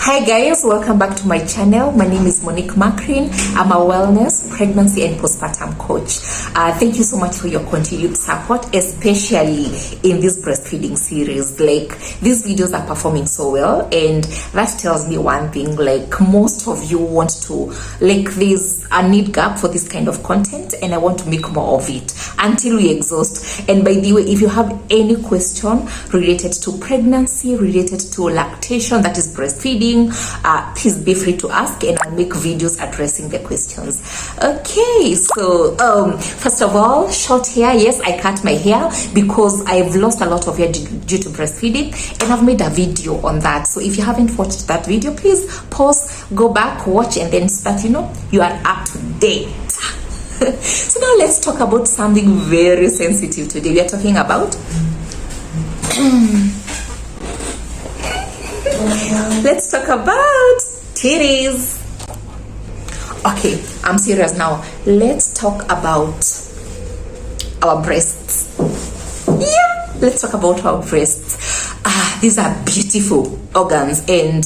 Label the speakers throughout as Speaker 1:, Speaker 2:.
Speaker 1: Hi guys, welcome back to my channel. My name is Monique Macrin. I'm a wellness, pregnancy and postpartum coach. Thank you so much for your continued support, especially in this breastfeeding series. Like, these videos are performing so well, and that tells me one thing, like most of you want to, like, there's a need gap for this kind of content, and I want to make more of it until we exhaust. And by the way, if you have any question related to pregnancy, related to lactation, that is breastfeeding, please be free to ask, and I'll make videos addressing the questions. Okay, so first of all, short hair. Yes, I cut my hair because I've lost a lot of hair due to breastfeeding, and I've made a video on that. So if you haven't watched that video, please pause, go back, watch, and then start, you are up to date. So now let's talk about something very sensitive today. We are talking about let's talk about titties. Okay, I'm serious now. Let's talk about our breasts. Yeah, let's talk about our breasts. These are beautiful organs, and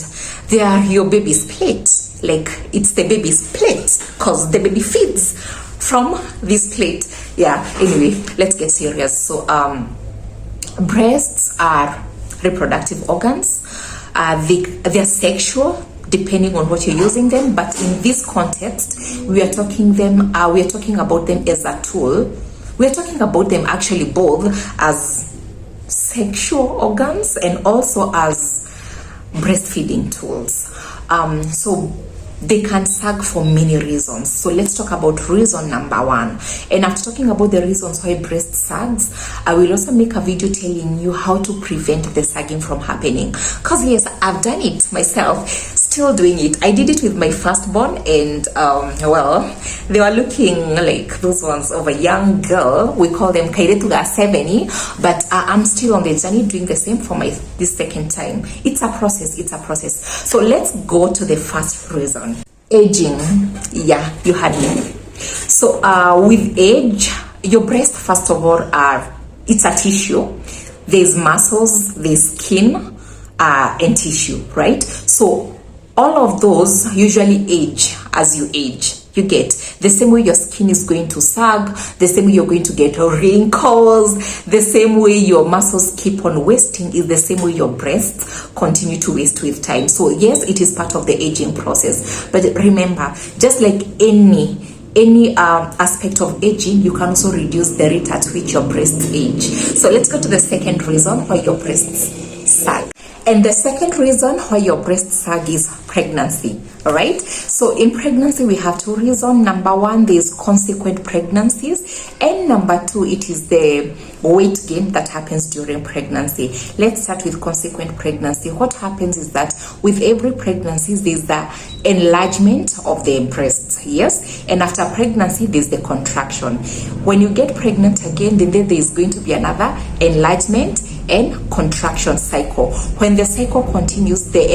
Speaker 1: they are your baby's plate. Like, it's the baby's plate because the baby feeds from this plate. Yeah, anyway, let's get serious. So breasts are reproductive organs. They're sexual depending on what you're using them, but in this context we are talking about them as a tool. We are talking about them actually both as sexual organs and also as breastfeeding tools. So they can sag for many reasons. So let's talk about reason number one. And after talking about the reasons why breast sags, I will also make a video telling you how to prevent the sagging from happening. Because yes, I've done it myself, still doing it. I did it with my firstborn, and well, they were looking like those ones of a young girl. We call them Kairetuga 70, but I'm still on the journey doing the same for this second time. It's a process. So let's go to the first reason. Aging. Yeah, you had me. So with age, your breast, first of all, it's a tissue. There's muscles, there's skin, and tissue, right? So all of those usually age as you age. You get the same way your skin is going to sag, the same way you're going to get wrinkles, the same way your muscles keep on wasting is the same way your breasts continue to waste with time. So yes, it is part of the aging process, but remember, just like any aspect of aging, you can also reduce the rate at which your breasts age. So let's go to the second reason why your breasts sag. And the second reason why your breast sag is pregnancy. All right, so in pregnancy we have two reasons. Number one, there's consequent pregnancies, and number two, it is the weight gain that happens during pregnancy. Let's start with consequent pregnancy. What happens is that with every pregnancy there's the enlargement of the breasts. Yes, and after pregnancy there's the contraction. When you get pregnant again, then there's going to be another enlargement and contraction cycle. When the cycle continues, the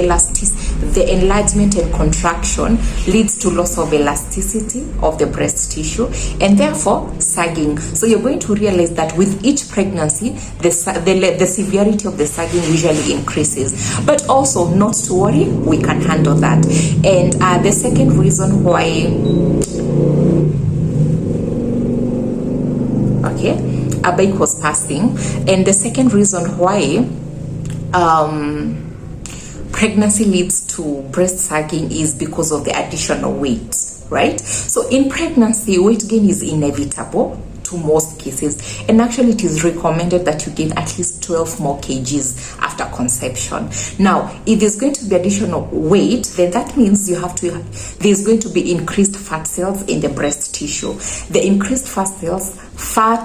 Speaker 1: enlargement and contraction leads to loss of elasticity of the breast tissue, and therefore sagging. So you're going to realize that with each pregnancy, the severity of the sagging usually increases. But also, not to worry, we can handle that. And the second reason why, a bike was passing, and the second reason why pregnancy leads to breast sagging is because of the additional weight, right? So in pregnancy, weight gain is inevitable to most cases, and actually it is recommended that you gain at least 12 more kgs after conception. Now, if there's going to be additional weight, then that means there's going to be increased fat cells in the breast tissue. The increased fat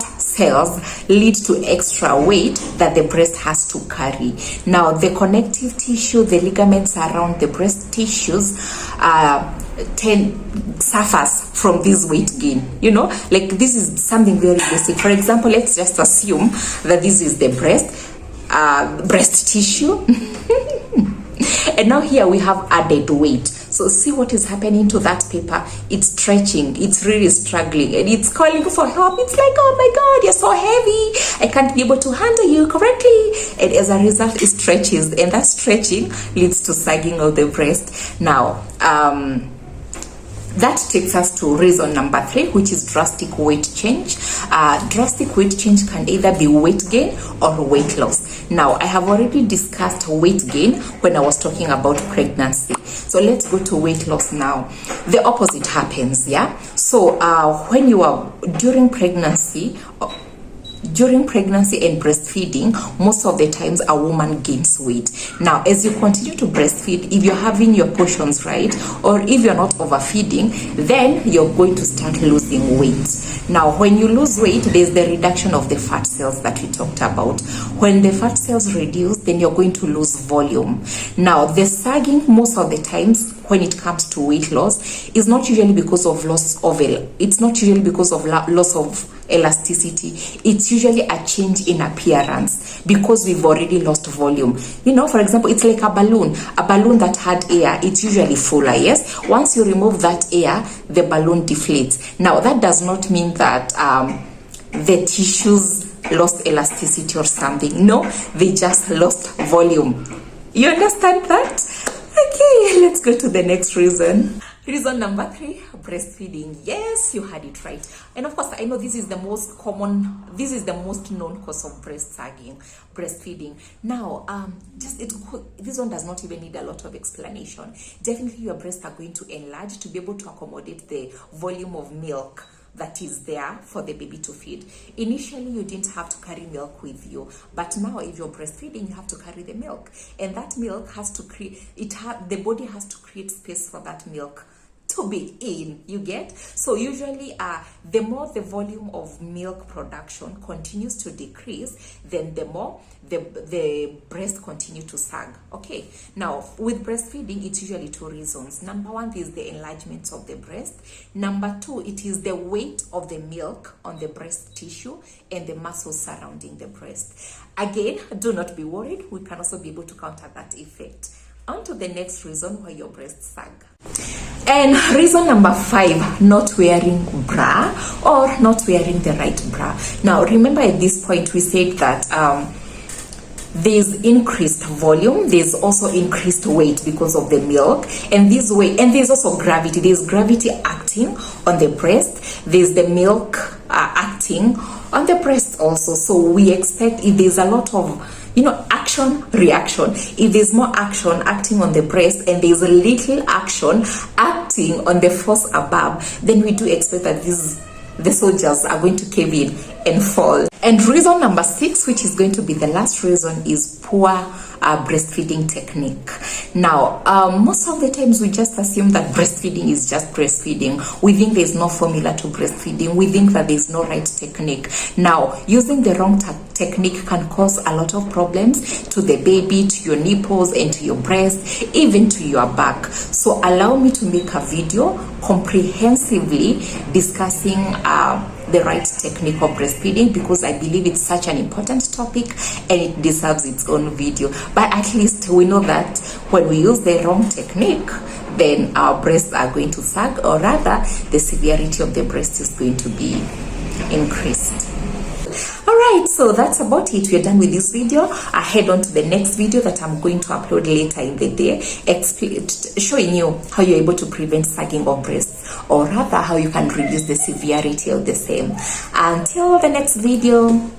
Speaker 1: cells lead to extra weight that the breast has to carry. Now, the connective tissue, the ligaments around the breast tissues suffers from this weight gain. Like, this is something very basic. For example, let's just assume that this is the breast tissue and now here we have added weight. So see what is happening to that paper. It's stretching, it's really struggling, and it's calling for help. It's like, oh my God, you're so heavy, I can't be able to handle you correctly. And as a result, it stretches, and that stretching leads to sagging of the breast. Now, that takes us to reason number 3, which is drastic weight change. Drastic weight change can either be weight gain or weight loss. Now, I have already discussed weight gain when I was talking about pregnancy. So let's go to weight loss now. The opposite happens, yeah? So when you are during pregnancy and breastfeeding, most of the times a woman gains weight. Now, as you continue to breastfeed, if you're having your portions right, or if you're not overfeeding, then you're going to start losing weight. Now, when you lose weight, there's the reduction of the fat cells that we talked about. When the fat cells reduce, then you're going to lose volume. Now, the sagging most of the times when it comes to weight loss is not usually because of loss of loss of elasticity. It's usually a change in appearance because we've already lost volume. You know, for example, it's like a balloon that had air. It's usually fuller, yes? Once you remove that air, the balloon deflates. Now, that does not mean that the tissues lost elasticity or something. No, they just lost volume. You understand that? Okay, let's go to the next reason. Reason number 3, breastfeeding. Yes, you had it right. And of course, I know this is the most known cause of breast sagging, breastfeeding. Now, this one does not even need a lot of explanation. Definitely your breasts are going to enlarge to be able to accommodate the volume of milk that is there for the baby to feed. Initially, you didn't have to carry milk with you, but now if you're breastfeeding, you have to carry the milk, and that milk has to the body has to create space for that milk to be in, you get? So usually the more the volume of milk production continues to decrease, then the more the breast continue to sag. Okay, now with breastfeeding, it's usually 2 reasons. Number 1 is the enlargement of the breast. Number 2, it is the weight of the milk on the breast tissue and the muscles surrounding the breast. Again, do not be worried, we can also be able to counter that effect. On to the next reason why your breasts sag. And reason number 5, not wearing bra or not wearing the right bra. Now, remember at this point we said that there's increased volume, there's also increased weight because of the milk, and there's also gravity. There's gravity acting on the breast, there's the milk acting on the breast also. So we expect if there's a lot of action reaction, if there's more action acting on the breast and there's a little action acting on the force above, then we do expect that the soldiers are going to cave in and fall. And reason number 6, which is going to be the last reason, is poor breastfeeding technique. Now, most of the times we just assume that breastfeeding is just breastfeeding. We think there's no formula to breastfeeding. We think that there's no right technique. Now, using the wrong technique can cause a lot of problems to the baby, to your nipples, and to your breast, even to your back. So allow me to make a video comprehensively discussing the right technique of breastfeeding, because I believe it's such an important topic and it deserves its own video. But at least we know that when we use the wrong technique, then our breasts are going to sag, or rather the severity of the breast is going to be increased. Alright, so that's about it. We're done with this video. I head on to the next video that I'm going to upload later in the day, showing you how you're able to prevent sagging of breasts, or rather how you can reduce the severity of the same. Until the next video.